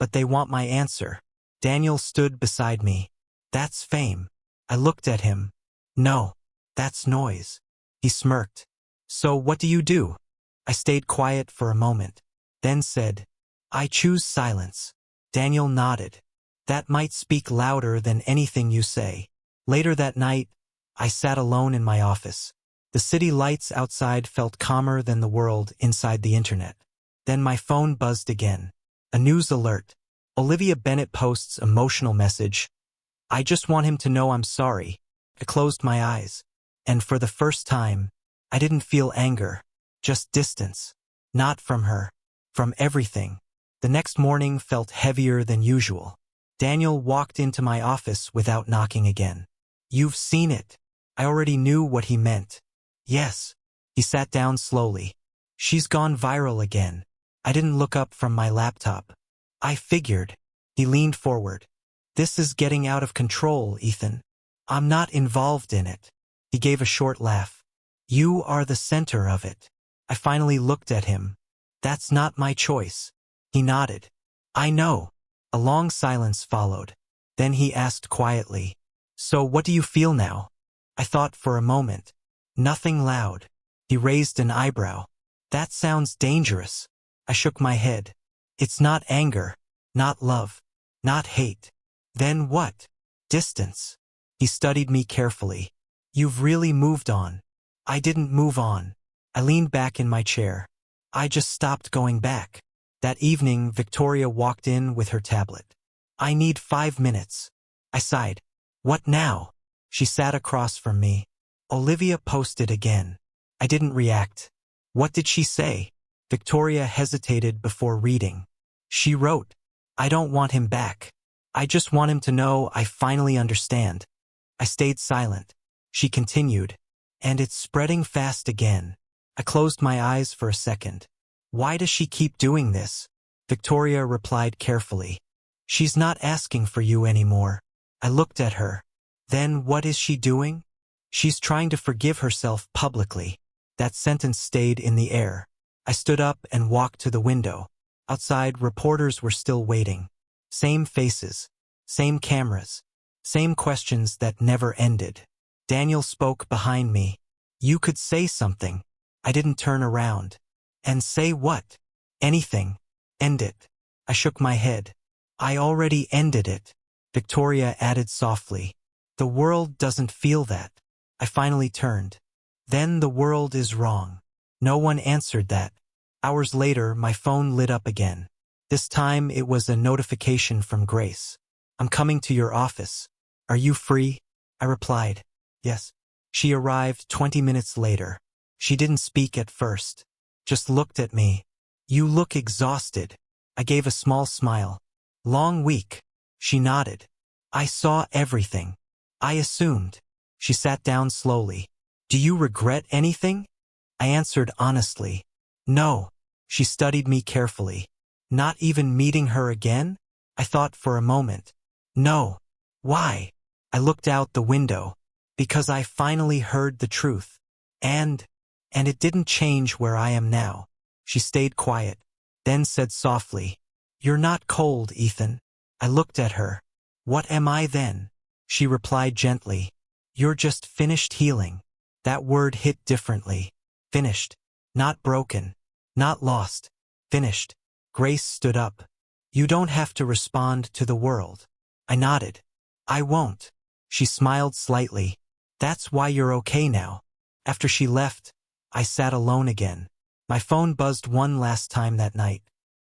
but they want my answer. Daniel stood beside me. That's fame. I looked at him. No. That's noise. He smirked. So what do you do? I stayed quiet for a moment, then said, I choose silence. Daniel nodded. That might speak louder than anything you say. Later that night, I sat alone in my office. The city lights outside felt calmer than the world inside the internet. Then my phone buzzed again. A news alert. Olivia Bennett posts emotional message. I just want him to know I'm sorry. I closed my eyes. And for the first time, I didn't feel anger, just distance. Not from her, from everything. The next morning felt heavier than usual. Daniel walked into my office without knocking again. You've seen it. I already knew what he meant. Yes. He sat down slowly. She's gone viral again. I didn't look up from my laptop. I figured. He leaned forward. This is getting out of control, Ethan. I'm not involved in it. He gave a short laugh. You are the center of it. I finally looked at him. That's not my choice. He nodded. I know. A long silence followed. Then he asked quietly, So what do you feel now? I thought for a moment. Nothing loud. He raised an eyebrow. That sounds dangerous. I shook my head. It's not anger, not love, not hate. Then what? Distance. He studied me carefully. You've really moved on. I didn't move on. I leaned back in my chair. I just stopped going back. That evening, Victoria walked in with her tablet. I need 5 minutes. I sighed. What now? She sat across from me. Olivia posted again. I didn't react. What did she say? Victoria hesitated before reading. She wrote, I don't want him back. I just want him to know I finally understand. I stayed silent. She continued, and it's spreading fast again. I closed my eyes for a second. Why does she keep doing this? Victoria replied carefully. She's not asking for you anymore. I looked at her. Then what is she doing? She's trying to forgive herself publicly. That sentence stayed in the air. I stood up and walked to the window. Outside, reporters were still waiting. Same faces, same cameras, same questions that never ended. Daniel spoke behind me. You could say something. I didn't turn around. And say what? Anything. End it. I shook my head. I already ended it. Victoria added softly. The world doesn't feel that. I finally turned. Then the world is wrong. No one answered that. Hours later, my phone lit up again. This time it was a notification from Grace. I'm coming to your office. Are you free? I replied. Yes. She arrived 20 minutes later. She didn't speak at first. Just looked at me. You look exhausted. I gave a small smile. Long week. She nodded. I saw everything. I assumed. She sat down slowly. Do you regret anything? I answered honestly. No. She studied me carefully. Not even meeting her again? I thought for a moment. No. Why? I looked out the window. Because I finally heard the truth. And it didn't change where I am now. She stayed quiet, then said softly, You're not cold, Ethan. I looked at her. What am I then? She replied gently, You're just finished healing. That word hit differently. Finished. Not broken. Not lost. Finished. Grace stood up. You don't have to respond to the world. I nodded. I won't. She smiled slightly. That's why you're okay now. After she left, I sat alone again. My phone buzzed one last time that night.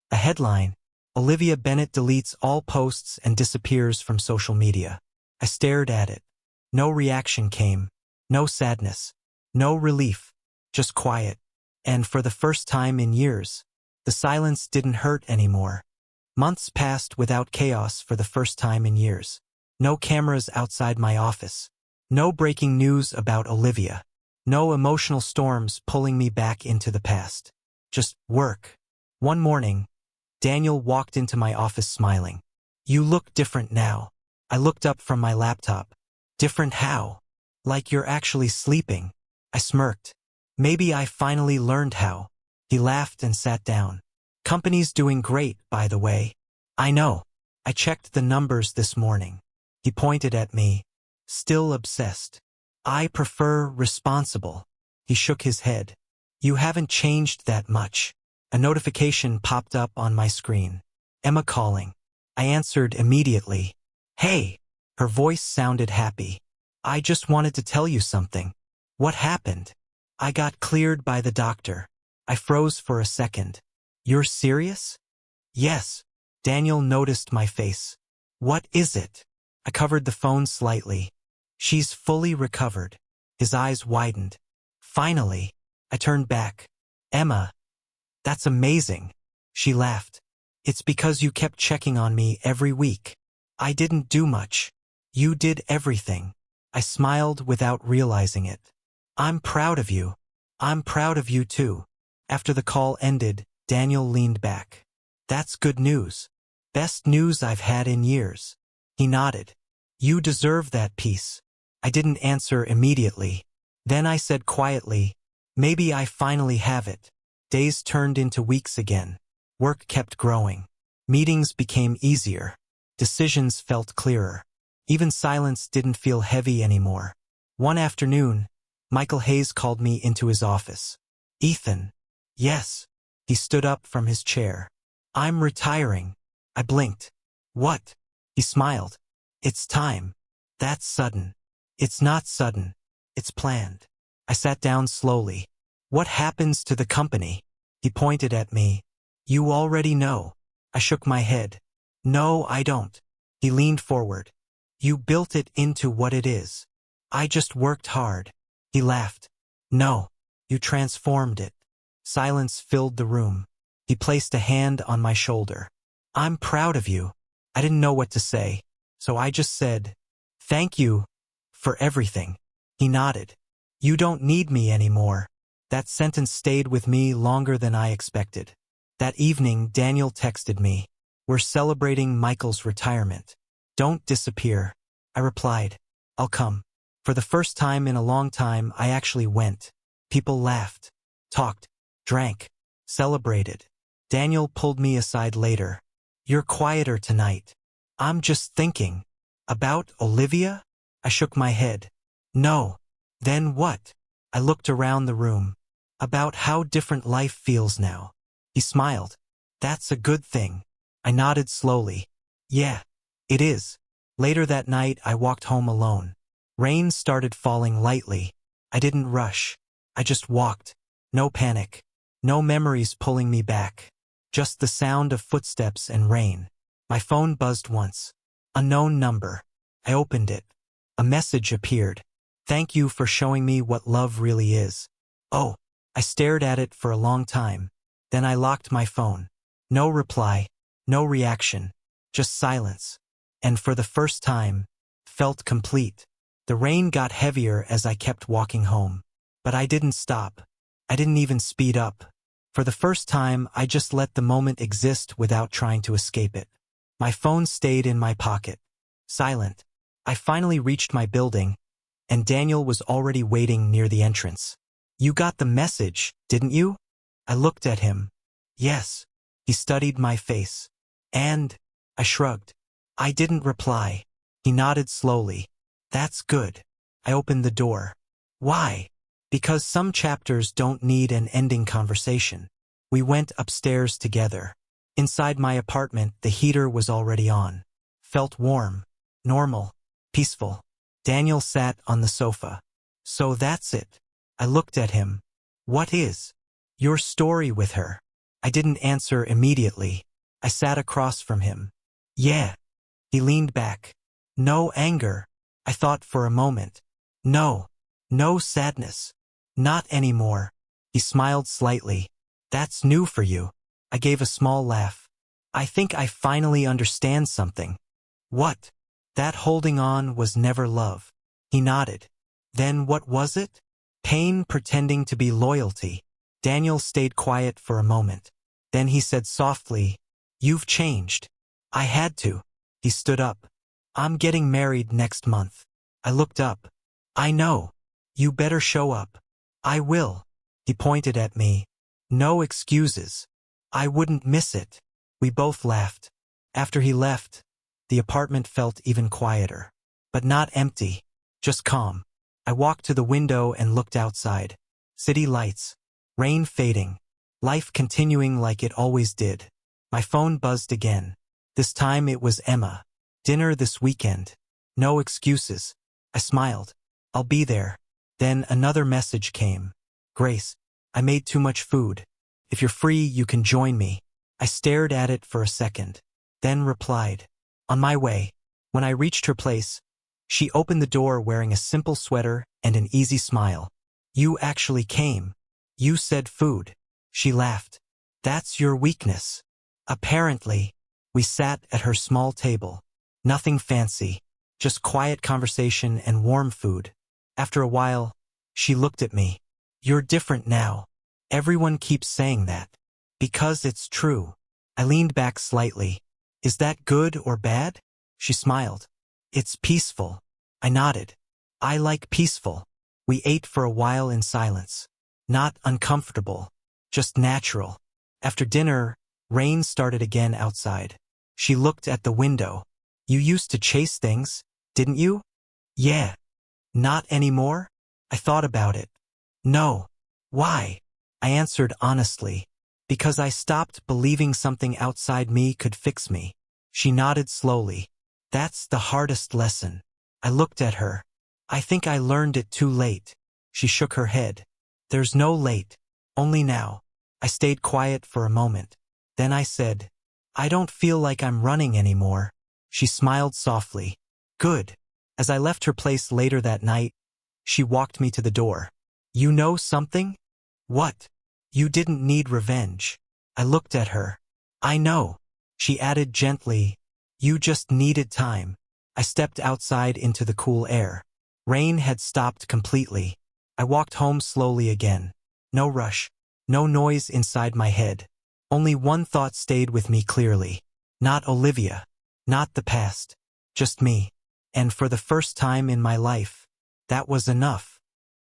A headline, Olivia Bennett deletes all posts and disappears from social media. I stared at it. No reaction came. No sadness. No relief. Just quiet. And for the first time in years, the silence didn't hurt anymore. Months passed without chaos for the first time in years. No cameras outside my office. No breaking news about Olivia. No emotional storms pulling me back into the past. Just work. One morning, Daniel walked into my office smiling. You look different now. I looked up from my laptop. Different how? Like you're actually sleeping. I smirked. Maybe I finally learned how. He laughed and sat down. Company's doing great, by the way. I know. I checked the numbers this morning. He pointed at me. Still obsessed. I prefer responsible. He shook his head. You haven't changed that much. A notification popped up on my screen. Emma calling. I answered immediately. Hey. Her voice sounded happy. I just wanted to tell you something. What happened? I got cleared by the doctor. I froze for a second. You're serious? Yes. Daniel noticed my face. What is it? I covered the phone slightly. She's fully recovered. His eyes widened. Finally. I turned back. Emma. That's amazing. She laughed. It's because you kept checking on me every week. I didn't do much. You did everything. I smiled without realizing it. I'm proud of you. I'm proud of you too. After the call ended, Daniel leaned back. That's good news. Best news I've had in years. He nodded. You deserve that peace. I didn't answer immediately. Then I said quietly, maybe I finally have it. Days turned into weeks again. Work kept growing. Meetings became easier. Decisions felt clearer. Even silence didn't feel heavy anymore. One afternoon, Michael Hayes called me into his office. Ethan. Yes. He stood up from his chair. I'm retiring. I blinked. What? He smiled. It's time. That's sudden. It's not sudden. It's planned. I sat down slowly. What happens to the company? He pointed at me. You already know. I shook my head. No, I don't. He leaned forward. You built it into what it is. I just worked hard. He laughed. No, you transformed it. Silence filled the room. He placed a hand on my shoulder. I'm proud of you. I didn't know what to say, so I just said, thank you for everything. He nodded. You don't need me anymore. That sentence stayed with me longer than I expected. That evening, Daniel texted me. We're celebrating Michael's retirement. Don't disappear. I replied, I'll come. For the first time in a long time, I actually went. People laughed, talked, drank, celebrated. Daniel pulled me aside later. You're quieter tonight. I'm just thinking. About Olivia? I shook my head. No. Then what? I looked around the room. About how different life feels now. He smiled. That's a good thing. I nodded slowly. Yeah, it is. Later that night, I walked home alone. Rain started falling lightly. I didn't rush. I just walked. No panic. No memories pulling me back. Just the sound of footsteps and rain. My phone buzzed once. Unknown number. I opened it. A message appeared. Thank you for showing me what love really is. Oh, I stared at it for a long time. Then I locked my phone. No reply. No reaction. Just silence. And for the first time, felt complete. The rain got heavier as I kept walking home. But I didn't stop. I didn't even speed up. For the first time, I just let the moment exist without trying to escape it. My phone stayed in my pocket. Silent. I finally reached my building, and Daniel was already waiting near the entrance. You got the message, didn't you? I looked at him. Yes. He studied my face. And? I shrugged. I didn't reply. He nodded slowly. That's good. I opened the door. Why? Because some chapters don't need an ending conversation. We went upstairs together. Inside my apartment, the heater was already on. Felt warm, normal, peaceful. Daniel sat on the sofa. So that's it. I looked at him. What is your story with her? I didn't answer immediately. I sat across from him. Yeah. He leaned back. No anger. I thought for a moment. No. No sadness. Not anymore. He smiled slightly. That's new for you. I gave a small laugh. I think I finally understand something. What? That holding on was never love. He nodded. Then what was it? Pain pretending to be loyalty. Daniel stayed quiet for a moment. Then he said softly, You've changed. I had to. He stood up. I'm getting married next month. I looked up. I know. You better show up. I will. He pointed at me. No excuses. I wouldn't miss it. We both laughed. After he left, the apartment felt even quieter. But not empty. Just calm. I walked to the window and looked outside. City lights. Rain fading. Life continuing like it always did. My phone buzzed again. This time it was Emma. Dinner this weekend. No excuses. I smiled. I'll be there. Then another message came. Grace, I made too much food. If you're free, you can join me. I stared at it for a second. Then replied. On my way. When I reached her place, she opened the door wearing a simple sweater and an easy smile. You actually came. You said food. She laughed. That's your weakness. Apparently. We sat at her small table. Nothing fancy. Just quiet conversation and warm food. After a while, she looked at me. You're different now. Everyone keeps saying that. Because it's true. I leaned back slightly. Is that good or bad? She smiled. It's peaceful. I nodded. I like peaceful. We ate for a while in silence. Not uncomfortable. Just natural. After dinner, rain started again outside. She looked at the window. You used to chase things, didn't you? Yeah. Not anymore? I thought about it. No. Why? I answered honestly. Because I stopped believing something outside me could fix me. She nodded slowly. That's the hardest lesson. I looked at her. I think I learned it too late. She shook her head. There's no late. Only now. I stayed quiet for a moment. Then I said, I don't feel like I'm running anymore. She smiled softly. Good. As I left her place later that night, she walked me to the door. You know something? What? You didn't need revenge. I looked at her. I know. She added gently, you just needed time. I stepped outside into the cool air. Rain had stopped completely. I walked home slowly again. No rush. No noise inside my head. Only one thought stayed with me clearly. Not Olivia. Not the past. Just me. And for the first time in my life, that was enough.